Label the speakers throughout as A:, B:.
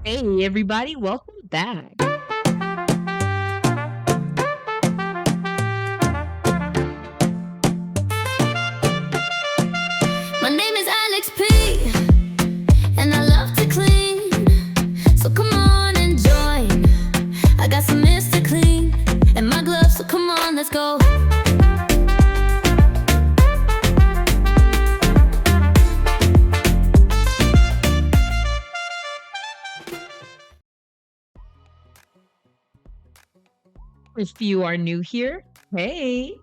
A: Hey, everybody, welcome back.
B: My name is Alex P, and I love to clean. So come on and join. I got some mints to clean, and my gloves, so come on, let's go.
A: If you are new here, hey,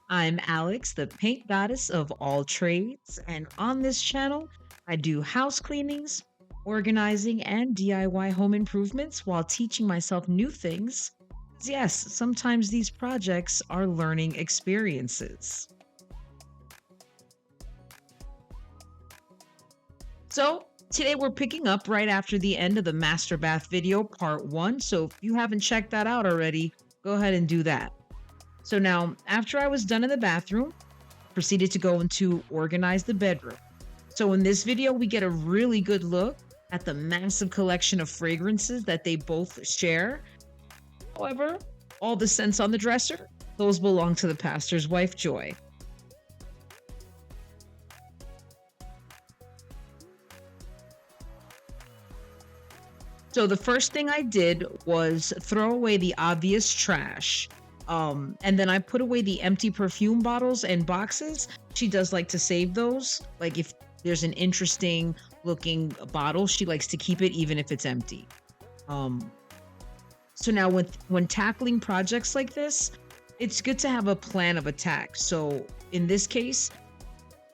A: I'm Alex, the paint goddess of all trades. And on this channel, I do house cleanings, organizing, and DIY home improvements while teaching myself new things. Yes, sometimes these projects are learning experiences. So, today we're picking up right after the end of the master bath video part 1. So, if you haven't checked that out already, go ahead and do that. So now, after I was done in the bathroom, proceeded to go into organize the bedroom. So in this video, we get a really good look at the massive collection of fragrances that they both share. However, all the scents on the dresser, those belong to the pastor's wife, Joy. So the first thing I did was throw away the obvious trash. And then I put away the empty perfume bottles and boxes. She does like to save those. Like if there's an interesting looking bottle, she likes to keep it even if it's empty. Um, so now when tackling projects like this, it's good to have a plan of attack. So in this case,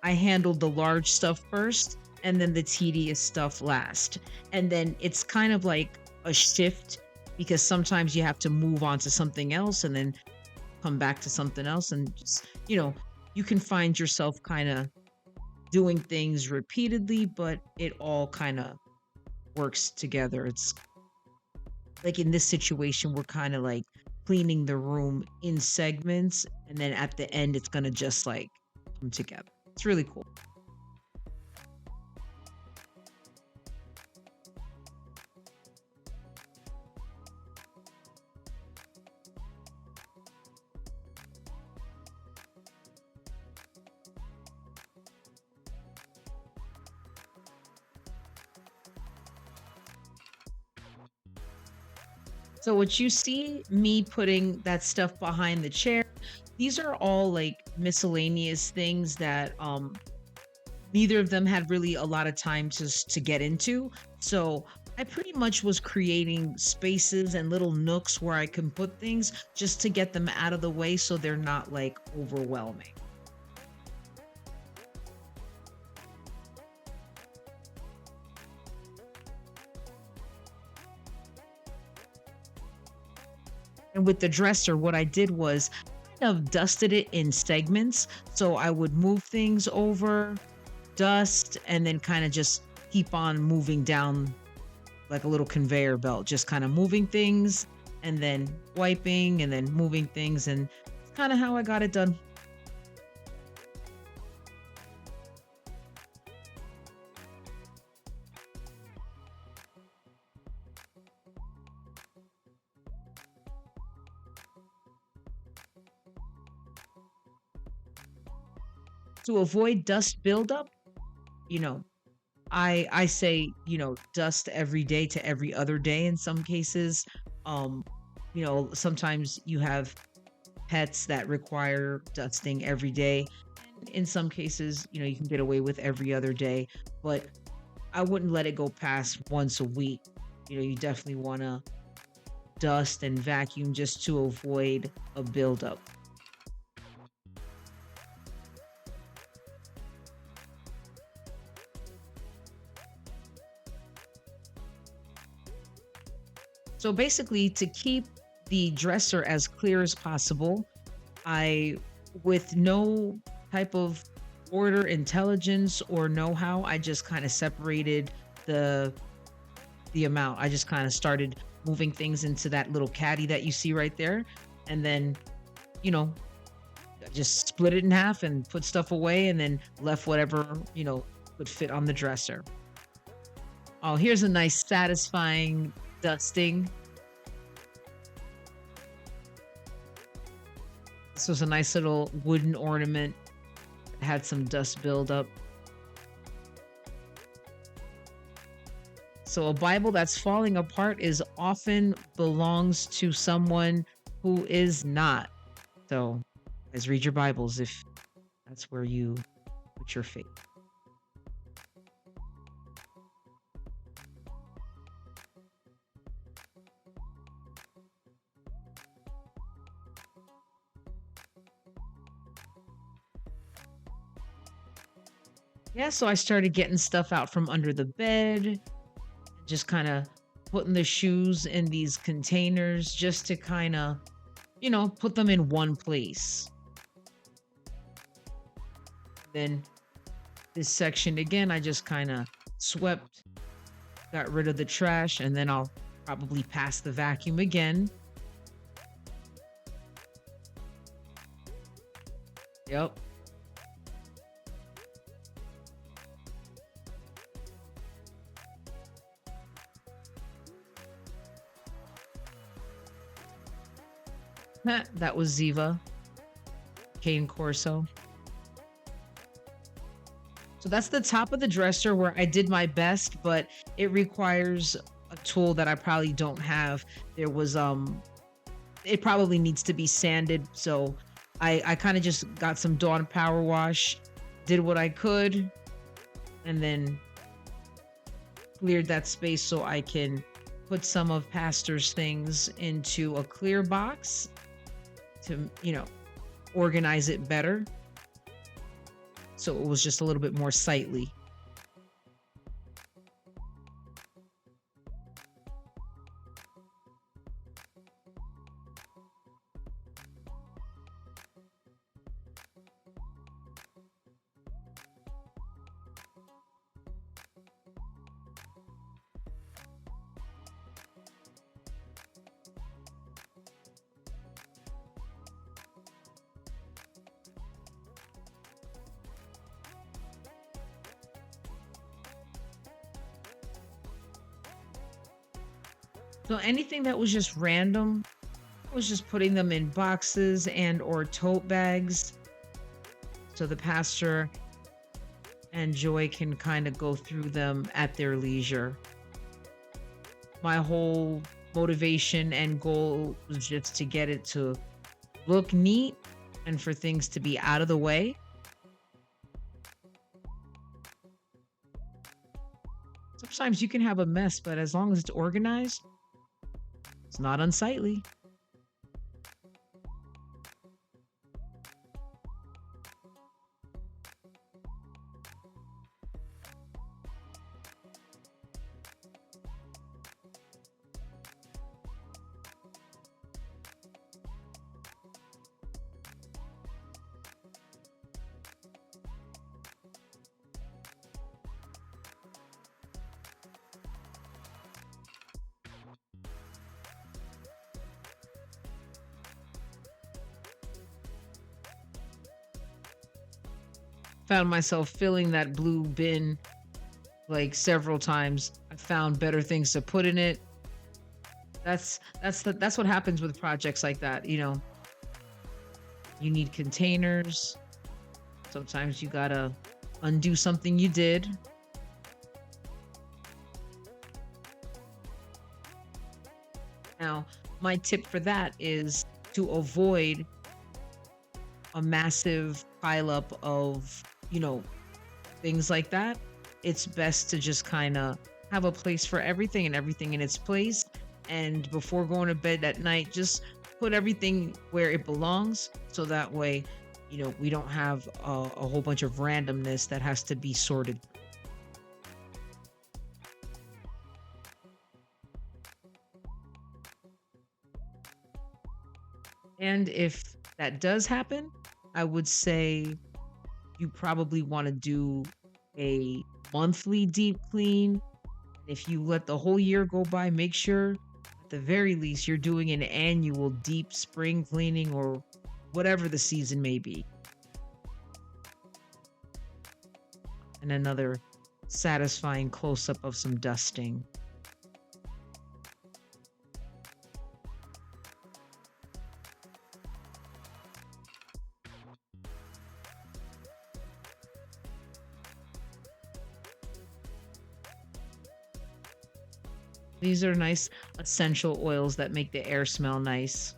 A: I handled the large stuff first and then the tedious stuff last. And then it's kind of like a shift because sometimes you have to move on to something else and then come back to something else. And just, you can find yourself kind of doing things repeatedly, but it all kind of works together. It's like in this situation, we're kind of like cleaning the room in segments. And then at the end, it's going to just like come together. It's really cool. So what you see me putting that stuff behind the chair, these are all like miscellaneous things that neither of them had really a lot of time to get into. So I pretty much was creating spaces and little nooks where I can put things just to get them out of the way so they're not like overwhelming. And with the dresser, what I did was kind of dusted it in segments. So I would move things over, dust, and then kind of just keep on moving down like a little conveyor belt, just kind of moving things and then wiping and then moving things. And it's kind of how I got it done. To avoid dust buildup, you know, I say, dust every day to every other day in some cases. Um, sometimes you have pets that require dusting every day. In some cases, you can get away with every other day, but I wouldn't let it go past once a week. You definitely want to dust and vacuum just to avoid a buildup. So basically, to keep the dresser as clear as possible, I, with no type of order, intelligence, or know-how, I just kind of separated the the amount. I just kind of started moving things into that little caddy that you see right there, and then, you know, just split it in half and put stuff away, and then left whatever could fit on the dresser. Oh, here's a nice satisfying dusting. This was a nice little wooden ornament. It had some dust buildup. So a Bible that's falling apart is often belongs to someone who is not. So, guys, read your Bibles if that's where you put your faith. Yeah, so I started getting stuff out from under the bed, just kind of putting the shoes in these containers just to kind of, put them in one place. Then this section again, I just kind of swept, got rid of the trash, and then I'll probably pass the vacuum again. Yep. That was Ziva, Cane Corso. So that's the top of the dresser where I did my best, but it requires a tool that I probably don't have. There was it probably needs to be sanded. So I kind of just got some Dawn Power Wash, did what I could, and then cleared that space so I can put some of Pastor's things into a clear box to, organize it better. So it was just a little bit more sightly. So anything that was just random, I was just putting them in boxes and or tote bags so the pastor and Joy can kind of go through them at their leisure. My whole motivation and goal was just to get it to look neat and for things to be out of the way. Sometimes you can have a mess, but as long as it's organized, it's not unsightly. Found myself filling that blue bin like several times. I found better things to put in it. That's what happens with projects like that, You need containers. Sometimes you gotta undo something you did. Now, my tip for that is to avoid a massive pileup of, things like that. It's best to just kind of have a place for everything and everything in its place. And before going to bed at night, just put everything where it belongs. So that way, we don't have a whole bunch of randomness that has to be sorted. And if that does happen, I would say you probably want to do a monthly deep clean. If you let the whole year go by, make sure at the very least you're doing an annual deep spring cleaning or whatever the season may be. And another satisfying close-up of some dusting. These are nice essential oils that make the air smell nice.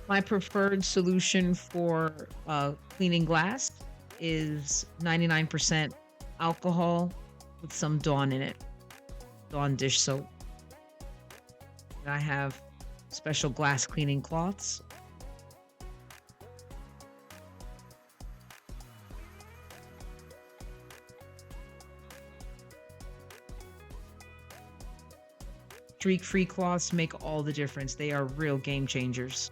A: My preferred solution for cleaning glass is 99% alcohol with some Dawn in it, Dawn dish soap. And I have special glass cleaning cloths. Streak-free cloths make all the difference. They are real game changers.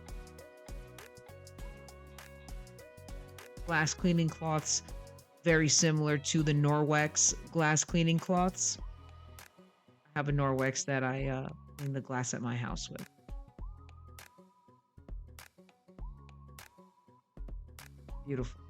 A: Glass cleaning cloths, very similar to the Norwex glass cleaning cloths. I have a Norwex that I clean the glass at my house with. Beautiful.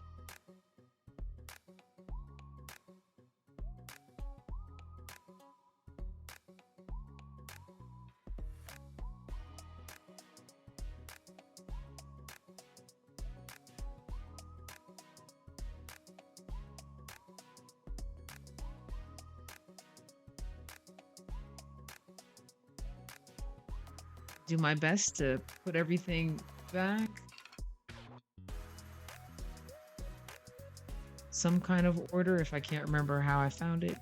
A: Do my best to put everything back. Some kind of order if I can't remember how I found it.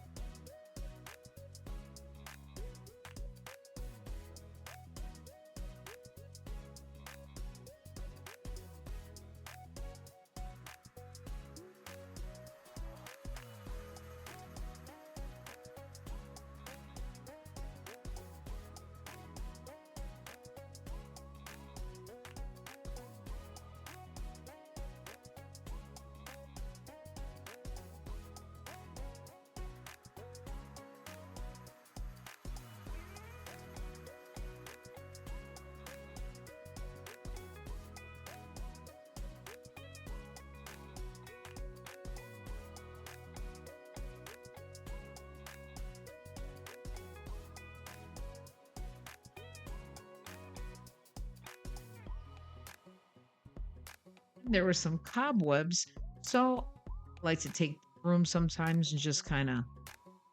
A: There were some cobwebs, so I like to take the broom sometimes and just kind of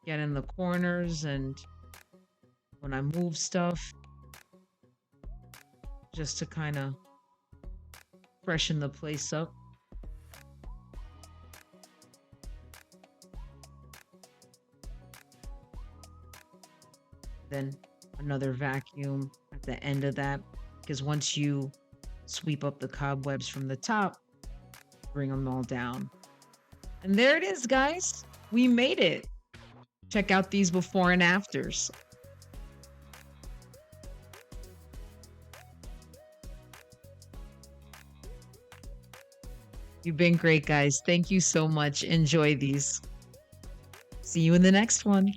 A: get in the corners, and when I move stuff, just to kind of freshen the place up. Then another vacuum at the end of that, because once you sweep up the cobwebs from the top, bring them all down. And there it is, guys. We made it. Check out these before and afters. You've been great, guys. Thank you so much. Enjoy these. See you in the next one.